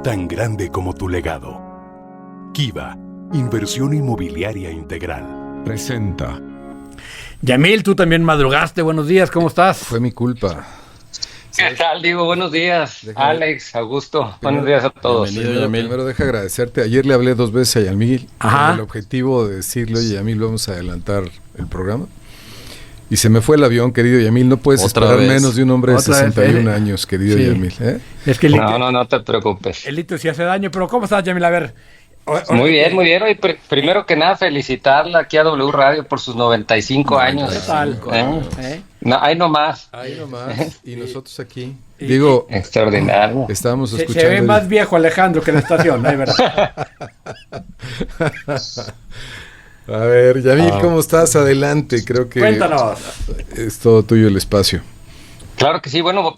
tan grande como tu legado. Kiva, inversión inmobiliaria integral. Presenta. Yamil, tú también madrugaste. Buenos días, ¿cómo estás? Fue mi culpa. ¿Qué tal, Diego? Buenos días. Alex, Augusto, buenos días a todos. Primero deja agradecerte. Ayer le hablé 2 veces a Yamil Ajá. con el objetivo de decirle, oye, Yamil, vamos a adelantar el programa. Y se me fue el avión, querido Yamil. No puedes Otra esperar vez. menos de un hombre de Otra 61 vez. años, querido Sí. Yamil. Es que No te preocupes. el litio sí hace daño, pero ¿cómo estás, Yamil? A ver. Muy bien, muy bien. Oye, primero que nada, felicitarla aquí a W Radio por sus 95 años. ¿Qué tal? No, ahí nomás. Ahí nomás. Y nosotros aquí. Digo, Extraordinario. estábamos Se escuchando. ve más viejo Alejandro que la estación, ¿no? Es verdad. A ver, Yamil, ¿cómo estás? Adelante. Creo que Cuéntanos. es todo tuyo el espacio. Claro que sí. Bueno,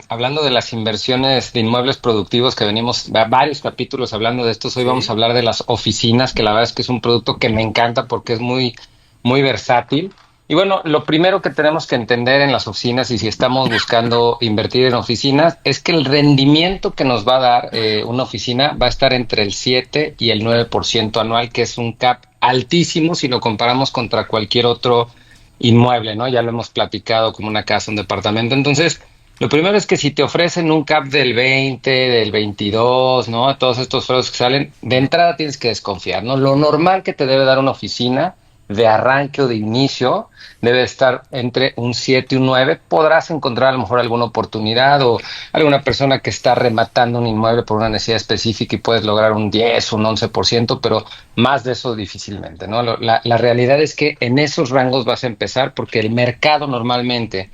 hablando de las inversiones de inmuebles productivos, que venimos varios capítulos hablando de estos. Hoy vamos a hablar de las oficinas, que la verdad es que es un producto que me encanta porque es muy, muy versátil. Y bueno, lo primero que tenemos que entender en las oficinas, y si estamos buscando invertir en oficinas, es que el rendimiento que nos va a dar una oficina va a estar entre el 7 y el 9% anual, que es un cap altísimo si lo comparamos contra cualquier otro inmueble, ¿no? Ya lo hemos platicado, como una casa, un departamento. Entonces, lo primero es que si te ofrecen un cap del 20, del 22, ¿no? Todos estos fraudes que salen, de entrada tienes que desconfiar, ¿no? Lo normal que te debe dar una oficina de arranque o de inicio debe estar entre un 7 y un 9. Podrás encontrar a lo mejor alguna oportunidad o alguna persona que está rematando un inmueble por una necesidad específica y puedes lograr un 10, un 11%, pero más de eso difícilmente, ¿no? La realidad es que en esos rangos vas a empezar porque el mercado normalmente,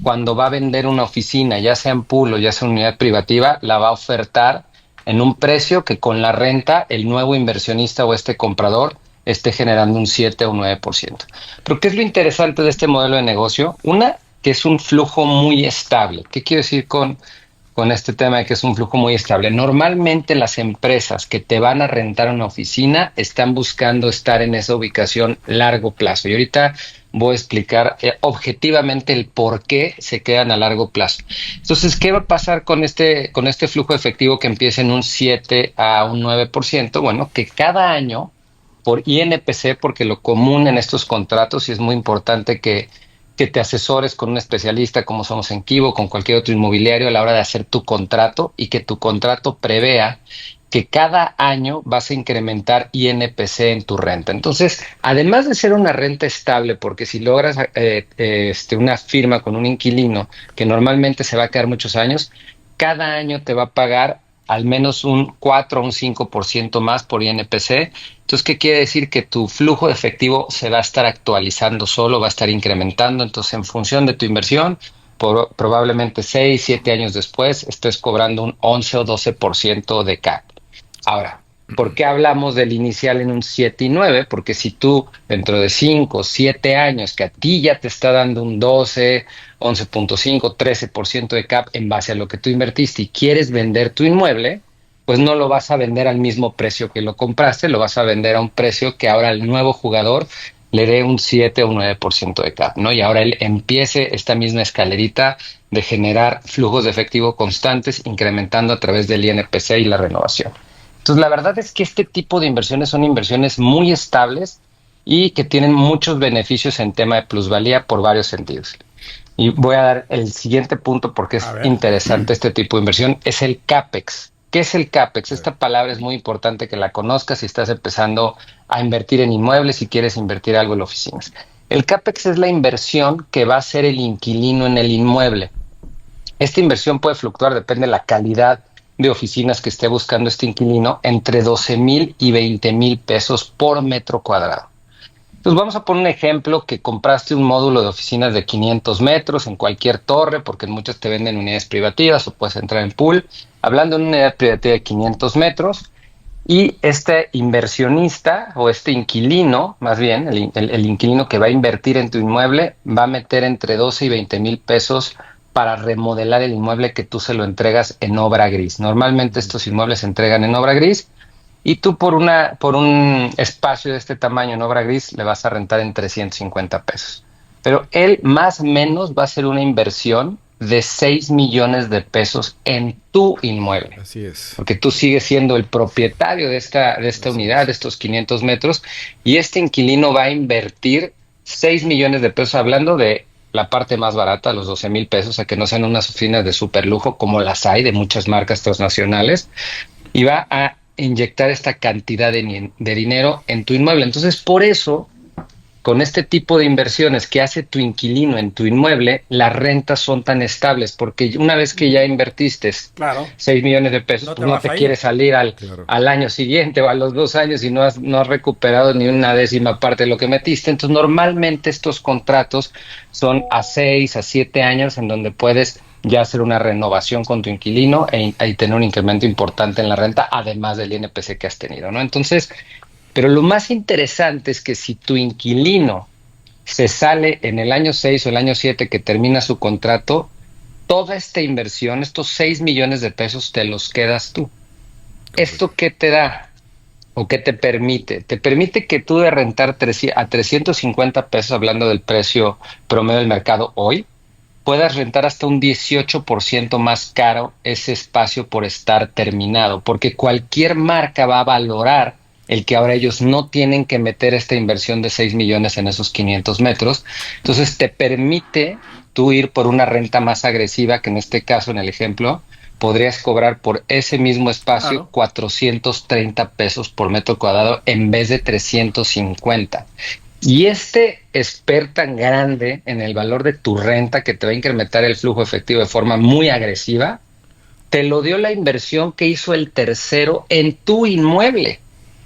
cuando va a vender una oficina, ya sea en pool o ya sea en unidad privativa, la va a ofertar en un precio que con la renta el nuevo inversionista o este comprador esté generando un 7 o un 9%. Pero ¿qué es lo interesante de este modelo de negocio? Una, que es un flujo muy estable. ¿Qué quiero decir con este tema de que es un flujo muy estable? Normalmente las empresas que te van a rentar una oficina están buscando estar en esa ubicación largo plazo. Y ahorita voy a explicar objetivamente el por qué se quedan a largo plazo. Entonces, ¿qué va a pasar con este flujo efectivo que empieza en un 7 a un 9%? Bueno, que cada año por INPC, porque lo común en estos contratos, y es muy importante que te asesores con un especialista como somos en Kivo, con cualquier otro inmobiliario a la hora de hacer tu contrato, y que tu contrato prevea que cada año vas a incrementar INPC en tu renta. Entonces, además de ser una renta estable, porque si logras una firma con un inquilino que normalmente se va a quedar muchos años, cada año te va a pagar al menos un 4 o un 5% más por INPC. Entonces, ¿qué quiere decir? Que tu flujo de efectivo se va a estar actualizando solo, va a estar incrementando. Entonces, en función de tu inversión, probablemente 6, 7 años después, estés cobrando un 11 o 12% de CAP. Ahora, ¿por qué hablamos del inicial en un 7 y 9? Porque si tú dentro de 5, 7 años, que a ti ya te está dando un 12, 11.5, 13% de CAP en base a lo que tú invertiste y quieres vender tu inmueble, pues no lo vas a vender al mismo precio que lo compraste, lo vas a vender a un precio que ahora el nuevo jugador le dé un 7 o un 9% de CAP, ¿no? Y ahora él empiece esta misma escalerita de generar flujos de efectivo constantes, incrementando a través del INPC y la renovación. Entonces, la verdad es que este tipo de inversiones son inversiones muy estables y que tienen muchos beneficios en tema de plusvalía por varios sentidos. Y voy a dar el siguiente punto porque es interesante este tipo de inversión, es el CAPEX. ¿Qué es el CAPEX? Esta palabra es muy importante que la conozcas si estás empezando a invertir en inmuebles, si quieres invertir algo en oficinas. El CAPEX es la inversión que va a hacer el inquilino en el inmueble. Esta inversión puede fluctuar, depende de la calidad de oficinas que esté buscando este inquilino, entre 12,000 y 20,000 pesos por metro cuadrado. Entonces vamos a poner un ejemplo que compraste un módulo de oficinas de 500 metros en cualquier torre, porque en muchas te venden unidades privativas o puedes entrar en pool. Hablando de una unidad privativa de 500 metros, y este inversionista o este inquilino, más bien el inquilino que va a invertir en tu inmueble, va a meter entre 12 y 20,000 pesos para remodelar el inmueble que tú se lo entregas en obra gris. Normalmente estos inmuebles se entregan en obra gris y tú por un espacio de este tamaño en obra gris le vas a rentar en 350 pesos. Pero él más o menos va a ser una inversión de 6 millones de pesos en tu inmueble. Así es. Porque tú sigues siendo el propietario de esta unidad, de estos 500 metros, y este inquilino va a invertir 6 millones de pesos, hablando de la parte más barata, los 12,000 pesos, a que no sean unas oficinas de super lujo como las hay de muchas marcas transnacionales, y va a inyectar esta cantidad de dinero en tu inmueble. Entonces, por eso, con este tipo de inversiones que hace tu inquilino en tu inmueble, las rentas son tan estables, porque una vez que ya invertiste Claro. 6 millones de pesos, No no te vas a ir. quieres salir Claro. al año siguiente o a los 2 años y no has recuperado ni una décima parte de lo que metiste. Entonces, normalmente estos contratos son a 6, a 7 años, en donde puedes ya hacer una renovación con tu inquilino y tener un incremento importante en la renta, además del INPC que has tenido, ¿no? Entonces, pero lo más interesante es que si tu inquilino se sale en el año 6 o el año 7 que termina su contrato, toda esta inversión, estos 6 millones de pesos, te los quedas tú. ¿Esto qué te da? ¿O qué te permite? Te permite que tú de rentar a 350 pesos, hablando del precio promedio del mercado hoy, puedas rentar hasta un 18% más caro ese espacio por estar terminado, porque cualquier marca va a valorar el que ahora ellos no tienen que meter esta inversión de 6 millones en esos 500 metros. Entonces te permite tú ir por una renta más agresiva, que en este caso, en el ejemplo, podrías cobrar por ese mismo espacio, claro, 430 pesos por metro cuadrado en vez de 350. Y este spread tan grande en el valor de tu renta, que te va a incrementar el flujo efectivo de forma muy agresiva, te lo dio la inversión que hizo el tercero en tu inmueble.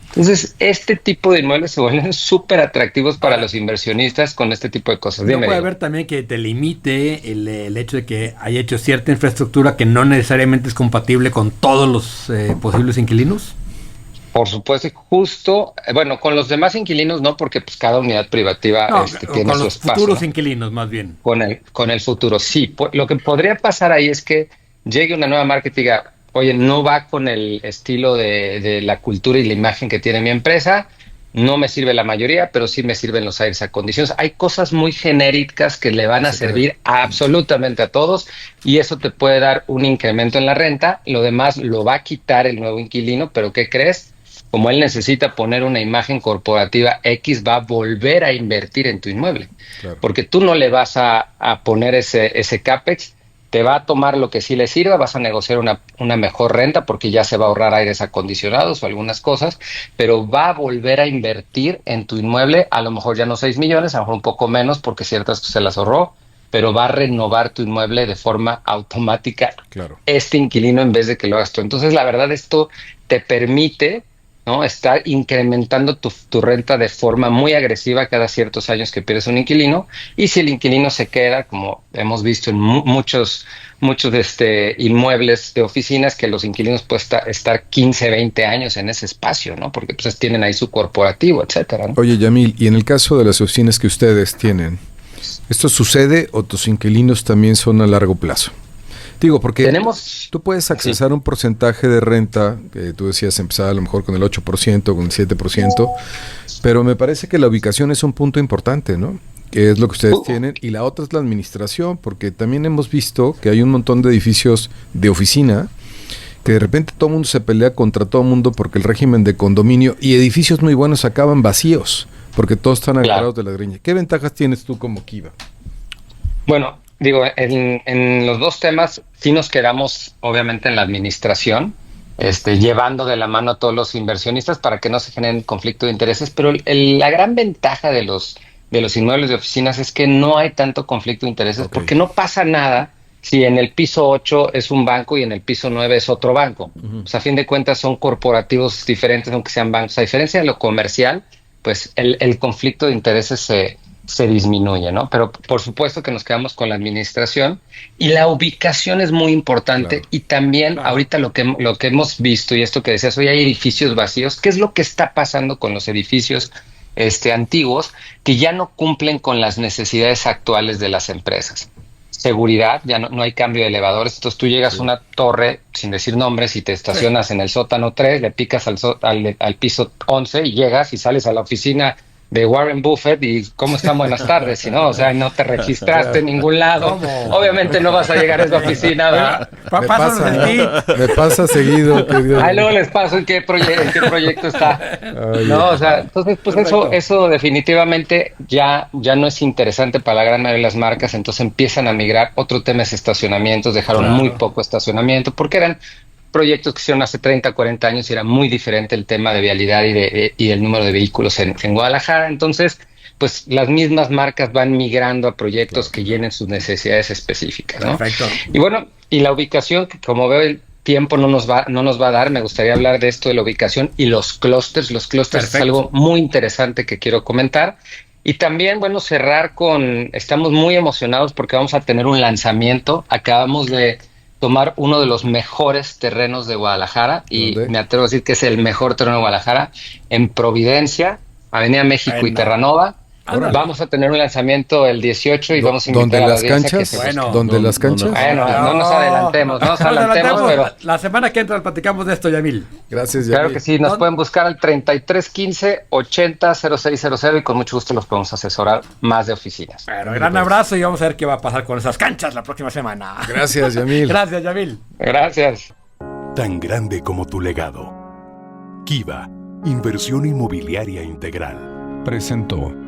Entonces, este tipo de inmuebles se vuelven súper atractivos para los inversionistas con este tipo de cosas. No Dime, puede Diego. haber también que te limite el hecho de que haya hecho cierta infraestructura que no necesariamente es compatible con todos los posibles inquilinos. Por supuesto, y justo, bueno, con los demás inquilinos no, porque pues cada unidad privativa No, tiene con su los espacio, futuros ¿no? inquilinos, más bien. Con el futuro, sí. Lo que podría pasar ahí es que llegue una nueva marca y te diga, oye, no va con el estilo de la cultura y la imagen que tiene mi empresa, no me sirve la mayoría, pero sí me sirven los aires acondicionados. Hay cosas muy genéricas que le van a servir absolutamente a todos, y eso te puede dar un incremento en la renta. Lo demás lo va a quitar el nuevo inquilino, pero ¿qué crees? Como él necesita poner una imagen corporativa X, va a volver a invertir en tu inmueble. Claro. Porque tú no le vas a poner ese CAPEX, te va a tomar lo que sí le sirva, vas a negociar una mejor renta porque ya se va a ahorrar aires acondicionados o algunas cosas, pero va a volver a invertir en tu inmueble, a lo mejor ya no 6 millones, a lo mejor un poco menos porque ciertas se las ahorró, pero va a renovar tu inmueble de forma automática, Claro. este inquilino, en vez de que lo hagas tú. Entonces, la verdad, esto te permite, ¿no?, estar incrementando tu renta de forma muy agresiva cada ciertos años que pierdes un inquilino. Y si el inquilino se queda, como hemos visto en muchos inmuebles de oficinas, que los inquilinos pueden estar 15, 20 años en ese espacio, ¿no? Porque pues tienen ahí su corporativo, etcétera, ¿no? Oye, Yamil, y en el caso de las oficinas que ustedes tienen, ¿esto sucede o tus inquilinos también son a largo plazo? Digo, porque tú puedes accesar un porcentaje de renta, que tú decías empezar a lo mejor con el 8%, con el 7%, pero me parece que la ubicación es un punto importante, ¿no? Que es lo que ustedes tienen, y la otra es la administración, porque también hemos visto que hay un montón de edificios de oficina que de repente todo el mundo se pelea contra todo el mundo porque el régimen de condominio y edificios muy buenos acaban vacíos, porque todos están agarrados de la greña. ¿Qué ventajas tienes tú como Kiva? Bueno, digo, en los dos temas sí nos quedamos obviamente en la administración, llevando de la mano a todos los inversionistas para que no se generen conflicto de intereses, pero la gran ventaja de los inmuebles de oficinas es que no hay tanto conflicto de intereses, porque no pasa nada si en el piso 8 es un banco y en el piso 9 es otro banco. O sea, a fin de cuentas son corporativos diferentes, aunque sean bancos. A diferencia de lo comercial, pues el conflicto de intereses se disminuye, ¿no? Pero por supuesto que nos quedamos con la administración, y la ubicación es muy importante. Claro. Y también ahorita lo que hemos visto, y esto que decías, hoy hay edificios vacíos. ¿Qué es lo que está pasando con los edificios antiguos que ya no cumplen con las necesidades actuales de las empresas? Seguridad, ya no hay cambio de elevadores, entonces tú llegas a una torre, sin decir nombres, y te estacionas en el sótano 3, le picas al piso 11 y llegas y sales a la oficina de Warren Buffett y cómo están buenas tardes, si no, o sea, no te registraste en ningún lado. ¿Cómo? Obviamente no vas a llegar a esa oficina, ¿verdad? Me pasa seguido. Ahí luego les paso en qué proyecto está. No, o sea, entonces pues eso definitivamente ya no es interesante para la gran mayoría de las marcas, entonces empiezan a migrar. Otro tema es estacionamientos, dejaron muy poco estacionamiento porque eran proyectos que hicieron hace 30, 40 años y era muy diferente el tema de vialidad y el número de vehículos en Guadalajara. Entonces, pues las mismas marcas van migrando a proyectos que llenen sus necesidades específicas, ¿no? Perfecto. Y bueno, y la ubicación, que como veo el tiempo no nos va a dar, me gustaría hablar de esto de la ubicación y los clústeres. Los clústeres es algo muy interesante que quiero comentar. Y también, bueno, estamos muy emocionados porque vamos a tener un lanzamiento. Acabamos de tomar uno de los mejores terrenos de Guadalajara y me atrevo a decir que es el mejor terreno de Guadalajara, en Providencia, Avenida México y Terranova. Vamos a tener un lanzamiento el 18 y vamos a invitar a la audiencia que se ¿Dónde las canchas? Bueno, no nos adelantemos, pero la semana que entra platicamos de esto, Yamil. Gracias, Yamil. Claro que sí, nos pueden buscar al 3315-800600 y con mucho gusto los podemos asesorar más de oficinas. Bueno, gran abrazo y vamos a ver qué va a pasar con esas canchas la próxima semana. Gracias, Yamil. Gracias, Yamil. Gracias. Tan grande como tu legado. Kiva, Inversión Inmobiliaria Integral, presentó.